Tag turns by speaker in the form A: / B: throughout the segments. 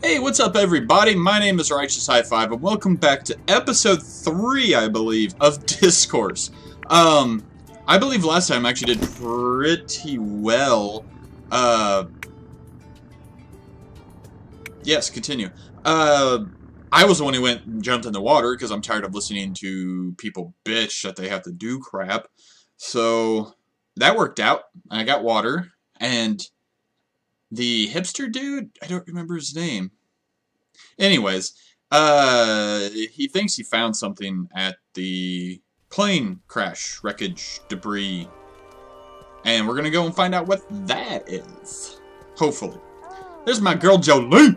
A: Hey, what's up everybody? My name is Righteous High Five and welcome back to episode 3, I believe, of Dyscourse. I believe last time I actually did pretty well. Yes, continue. I was the one who went and jumped in the water because I'm tired of listening to people bitch that they have to do crap. So, that worked out. I got water, and the hipster dude, I don't remember his name. Anyways, he thinks he found something at the plane crash, wreckage, debris. And we're gonna go and find out what that is. Hopefully. There's my girl Jolene!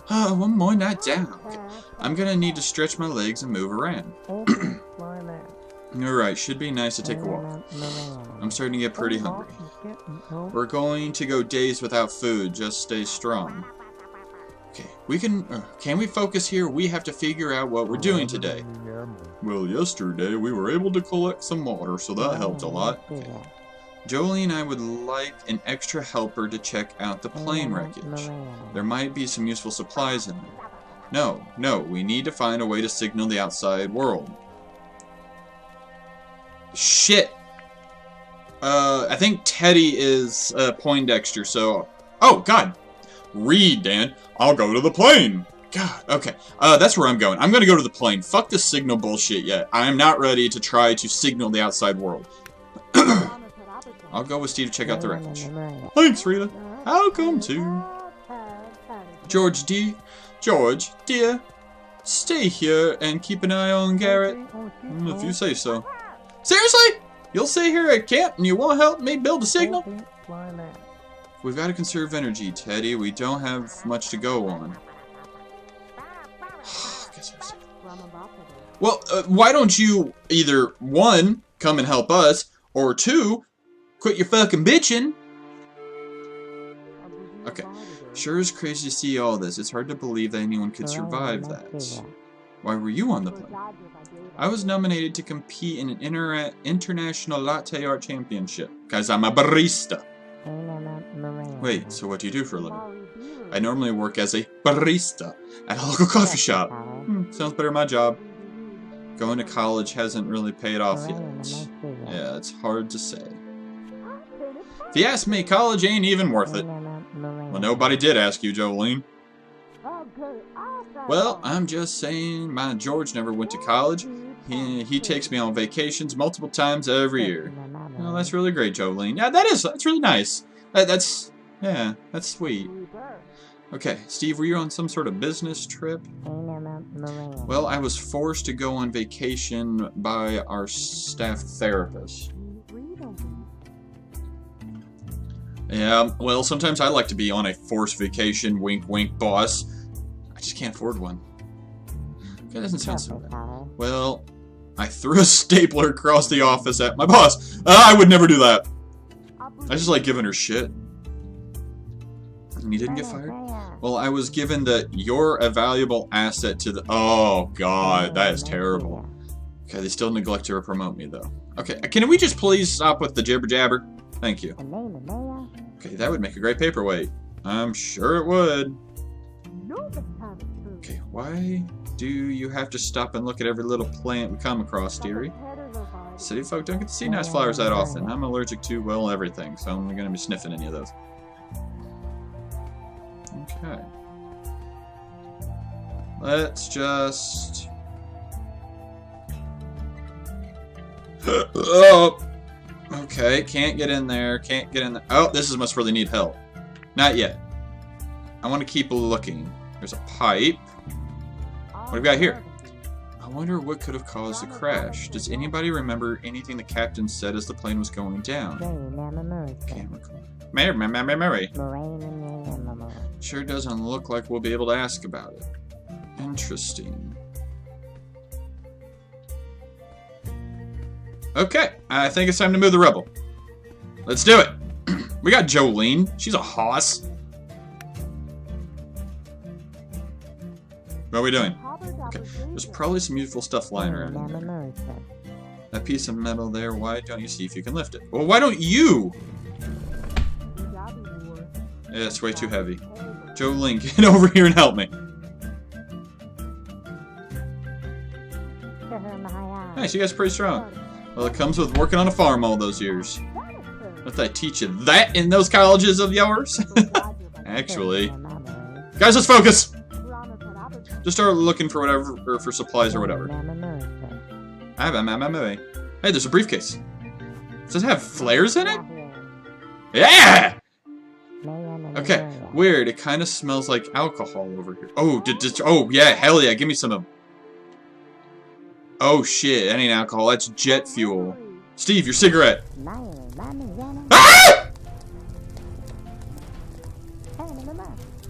A: One more night down. Okay. I'm gonna need to stretch my legs and move around. Alright, should be nice to take a walk. I'm starting to get pretty hungry. We're going to go days without food, just stay strong. Okay, can we focus here? We have to figure out what we're doing today. Well, yesterday we were able to collect some water, so that helped a lot. Okay. Jolie and I would like an extra helper to check out the plane wreckage. There might be some useful supplies in there. No, we need to find a way to signal the outside world. Shit! I think Teddy is Poindexter, so... Oh, God! Read, Dan. I'll go to the plane! God, okay. That's where I'm going. I'm gonna go to the plane. Fuck the signal bullshit yet. I am not ready to try to signal the outside world. I'll go with Steve to check out the wreckage. Thanks, Rita. I'll come too. George, dear, stay here and keep an eye on Garrett. If you say so. Seriously? You'll stay here at camp and you won't help me build a signal? We've got to conserve energy, Teddy. We don't have much to go on. Well, why don't you either, 1, come and help us, or 2, quit your fucking bitching? Okay. Sure is crazy to see all this. It's hard to believe that anyone could survive that. Why were you on the plane? I was nominated to compete in an international latte art championship, because I'm a barista. Wait, so what do you do for a living? I normally work as a barista at a local coffee shop. Sounds better than my job. Going to college hasn't really paid off yet. Yeah, it's hard to say. If you ask me, college ain't even worth it. Well, nobody did ask you, Jolene. Well, I'm just saying, my George never went to college. He takes me on vacations multiple times every year. Well, that's really great, Jolene. Yeah, that's really nice. That's sweet. Okay, Steve, were you on some sort of business trip? Well, I was forced to go on vacation by our staff therapist. Yeah, well, sometimes I like to be on a forced vacation, wink wink, boss. I just can't afford one. That doesn't sound so bad. Well, I threw a stapler across the office at my boss. I would never do that. I just like giving her shit. And you didn't get fired? Well, I was given the "you're a valuable asset" to the... Oh, God, that is terrible. Okay, they still neglect to promote me, though. Okay, can we just please stop with the jibber-jabber? Thank you. Okay, that would make a great paperweight. I'm sure it would. Okay, why do you have to stop and look at every little plant we come across, dearie? City folk don't get to see nice flowers that often. I'm allergic to, well, everything, so I'm going to be sniffing any of those. Okay. Let's just... Oh! Okay, can't get in there, can't get in there. Oh, this must really need help. Not yet. I want to keep looking. There's a pipe. What have we got here? I wonder what could have caused the crash. Does anybody remember anything the captain said as the plane was going down? Can't recall. Mary. Sure doesn't look like we'll be able to ask about it. Interesting. Okay, I think it's time to move the rubble. Let's do it. We got Jolene. She's a hoss. What are we doing? Okay, there's probably some useful stuff lying around in there. That piece of metal there, why don't you see if you can lift it? Well, why don't you? Yeah, it's way too heavy. Jolene, get over here and help me. Nice, you guys are pretty strong. Well, it comes with working on a farm all those years. Don't they teach you that in those colleges of yours? Actually. Guys, let's focus! Just start looking for whatever, or for supplies or whatever. Hey, there's a briefcase. Does it have flares in it? Yeah! Okay, weird. It kind of smells like alcohol over here. Oh, oh yeah, hell yeah, give me some of... Oh shit, that ain't alcohol, that's jet fuel. Steve, your cigarette. Ah!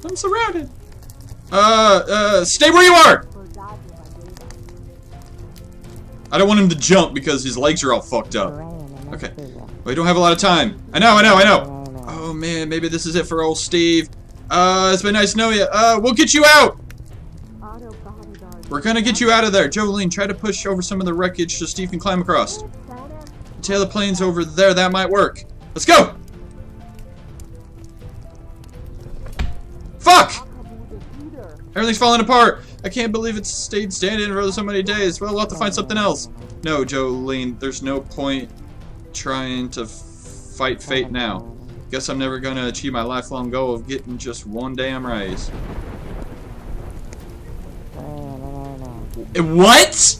A: I'm surrounded. Stay where you are! I don't want him to jump because his legs are all fucked up. Okay. We don't have a lot of time. I know. Oh man, maybe this is it for old Steve. It's been nice to know you. We'll get you out! We're gonna get you out of there. Jolene, try to push over some of the wreckage so Steve can climb across. Tail the plane's over there, that might work. Let's go! Fuck! Everything's falling apart. I can't believe it's stayed standing for so many days. Well, we'll have to find something else. No, Jolene, there's no point trying to fight fate now. Guess I'm never gonna achieve my lifelong goal of getting just one damn raise. What?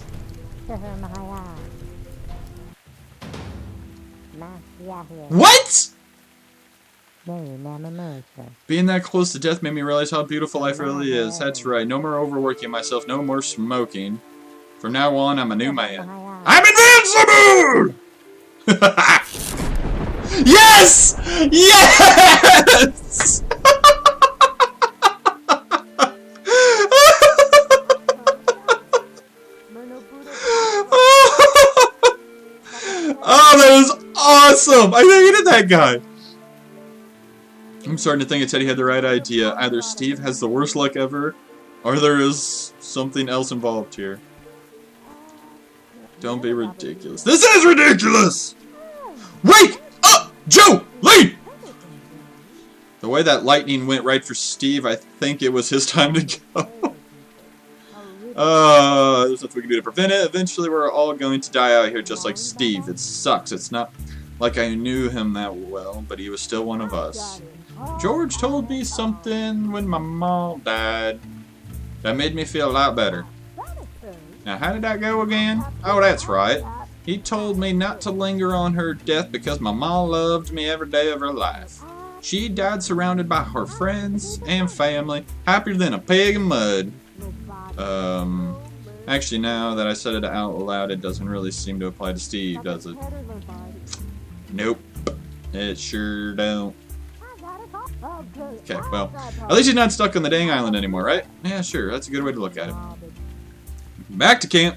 A: What? Being that close to death made me realize how beautiful life really is. That's right. No more overworking myself. No more smoking. From now on, I'm a new man. I'm invincible! Yes! Yes! Oh, that was awesome! I hated that guy. I'm starting to think it said he had the right idea. Either Steve has the worst luck ever, or there is something else involved here. Don't be ridiculous. This is ridiculous! Wake up, Jolene! The way that lightning went right for Steve, I think it was his time to go. There's nothing we can do to prevent it. Eventually we're all going to die out here just like Steve. It sucks. It's not like I knew him that well, but he was still one of us. George told me something when my mom died that made me feel a lot better. Now, how did that go again? Oh, that's right. He told me not to linger on her death because my mom loved me every day of her life. She died surrounded by her friends and family, happier than a pig in mud. Actually, now that I said it out loud, it doesn't really seem to apply to Steve, does it? Nope. It sure don't. Okay, well, at least he's not stuck on the dang island anymore, right? Yeah, sure, that's a good way to look at it. Back to camp.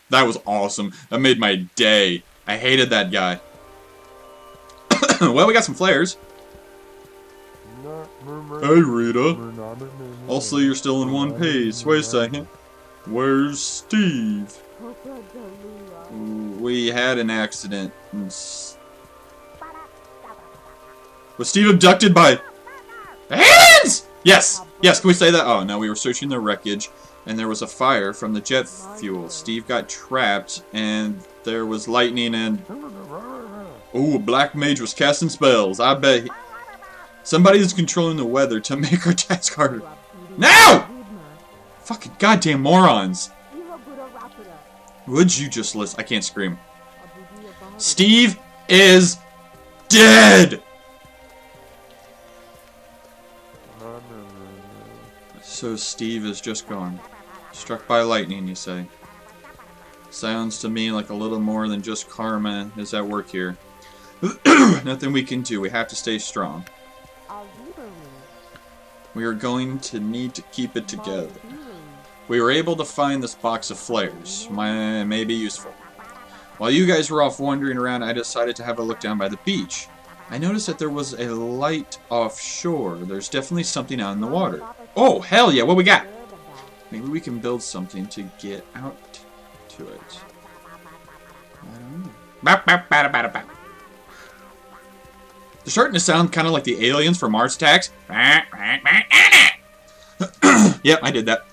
A: That was awesome. That made my day. I hated that guy. Well, we got some flares. Hey, Rita. Also, you're still in one piece. Wait a second. Where's Steve? We had an accident. Was Steve abducted by aliens? Yes! Yes, can we say that? Oh, no, we were searching the wreckage, and there was a fire from the jet fuel. Steve got trapped, and there was lightning and... Ooh, a black mage was casting spells. I bet somebody's controlling the weather to make our task harder. Now! Fucking goddamn morons. Would you just listen? I can't scream. Steve is dead! So Steve is just gone. Struck by lightning, you say. Sounds to me like a little more than just karma is at work here. Nothing we can do. We have to stay strong. We are going to need to keep it together. We were able to find this box of flares. May be useful. While you guys were off wandering around, I decided to have a look down by the beach. I noticed that there was a light offshore. There's definitely something out in the water. Oh, hell yeah, what we got? Maybe we can build something to get out to it. I don't know. They're starting to sound kind of like the aliens from Mars Attacks. Yep, I did that.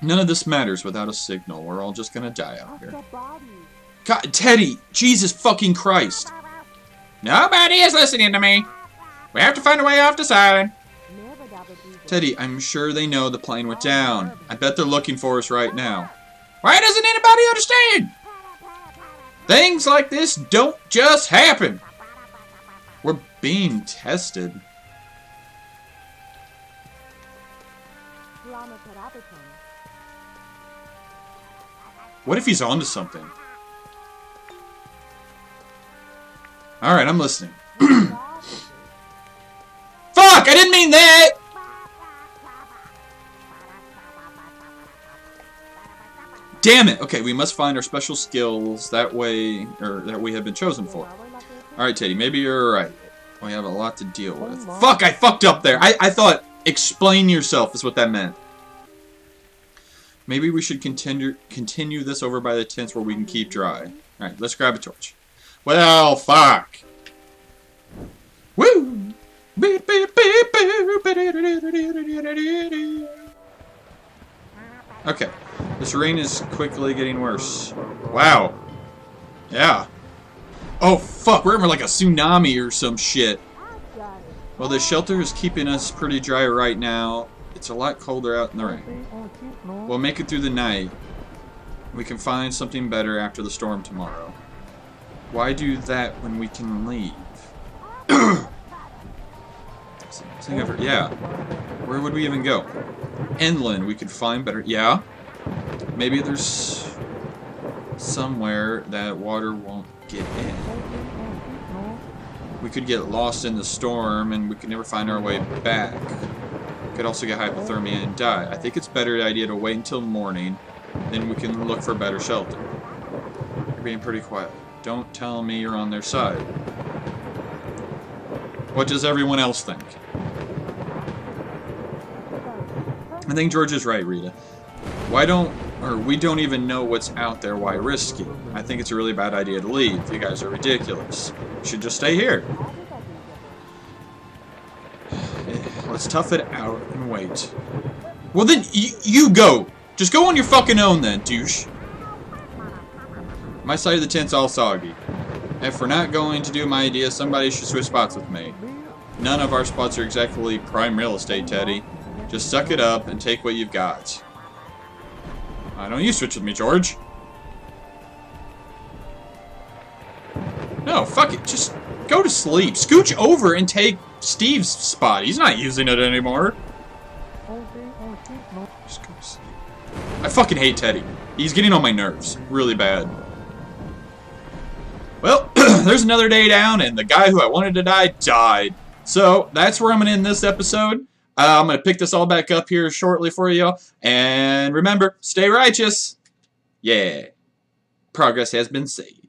A: None of this matters without a signal. We're all just gonna die out here. God, Teddy! Jesus fucking Christ! Nobody is listening to me! We have to find a way off this island. Teddy, I'm sure they know the plane went down. I bet they're looking for us right now. Why doesn't anybody understand? Things like this don't just happen. We're being tested. What if he's onto something? Alright, I'm listening. Fuck! I didn't mean that! Damn it! Okay, we must find our special skills that way, or that we have been chosen for. Alright, Teddy, maybe you're right. We have a lot to deal with. Fuck! I fucked up there! I thought explain yourself is what that meant. Maybe we should continue this over by the tents where we can keep dry. Alright, let's grab a torch. Well, fuck! Woo! Okay. This rain is quickly getting worse. Wow. Yeah. Oh, fuck. We're in like a tsunami or some shit. Well, the shelter is keeping us pretty dry right now. It's a lot colder out in the rain. We'll make it through the night. We can find something better after the storm tomorrow. Why do that when we can leave? Yeah. Where would we even go? Inland, we could find better. Yeah. Maybe there's somewhere that water won't get in. We could get lost in the storm and we could never find our way back. Could also get hypothermia and die. I think it's a better idea to wait until morning. Then we can look for better shelter. You're being pretty quiet. Don't tell me you're on their side. What does everyone else think? I think George is right, Rita. We don't even know what's out there, why risk it? I think it's a really bad idea to leave. You guys are ridiculous. You should just stay here. Let's tough it out and wait. Well then, you go! Just go on your fucking own then, douche. My side of the tent's all soggy. If we're not going to do my idea, somebody should switch spots with me. None of our spots are exactly prime real estate, Teddy. Just suck it up and take what you've got. Why don't you switch with me, George? No, fuck it. Just go to sleep. Scooch over and take Steve's spot. He's not using it anymore. Just go to sleep. I fucking hate Teddy. He's getting on my nerves. Really bad. Well, there's another day down, and the guy who I wanted to die died. So, that's where I'm going to end this episode. I'm going to pick this all back up here shortly for you. And remember, stay righteous. Yeah. Progress has been saved.